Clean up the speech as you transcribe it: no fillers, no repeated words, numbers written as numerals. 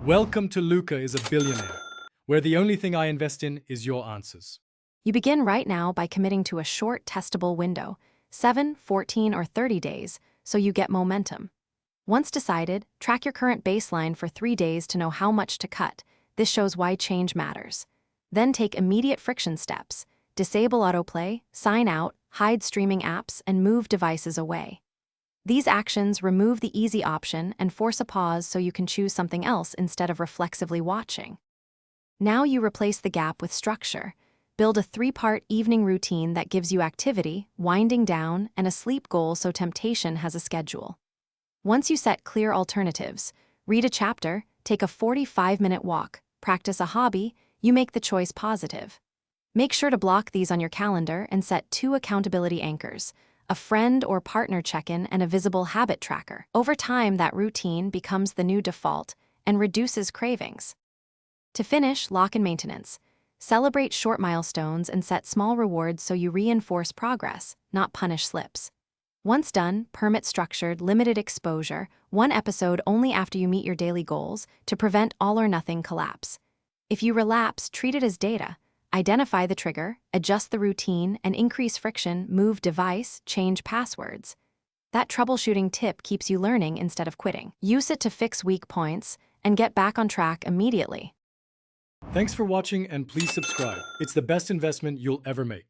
Welcome to Luca is a Billionaire, where the only thing I invest in is your answers. You begin right now by committing to a short, testable window, 7, 14, or 30 days, so you get momentum. Once decided, track your current baseline for 3 days to know how much to cut. This shows why change matters. Then take immediate friction steps. Disable autoplay, sign out, hide streaming apps, and move devices away. These actions remove the easy option and force a pause so you can choose something else instead of reflexively watching. Now you replace the gap with structure. Build a 3-part evening routine that gives you activity, winding down, and a sleep goal so temptation has a schedule. Once you set clear alternatives, read a chapter, take a 45-minute walk, practice a hobby, you make the choice positive. Make sure to block these on your calendar and set 2 accountability anchors, a friend or partner check-in and a visible habit tracker. Over time, that routine becomes the new default and reduces cravings. To finish, lock in maintenance. Celebrate short milestones and set small rewards so you reinforce progress, not punish slips. Once done, permit structured, limited exposure, 1 episode only after you meet your daily goals to prevent all-or-nothing collapse. If you relapse, treat it as data. Identify the trigger, adjust the routine, and increase friction, move device, change passwords. That troubleshooting tip keeps you learning instead of quitting. Use it to fix weak points and get back on track immediately. Thanks for watching and please subscribe. It's the best investment you'll ever make.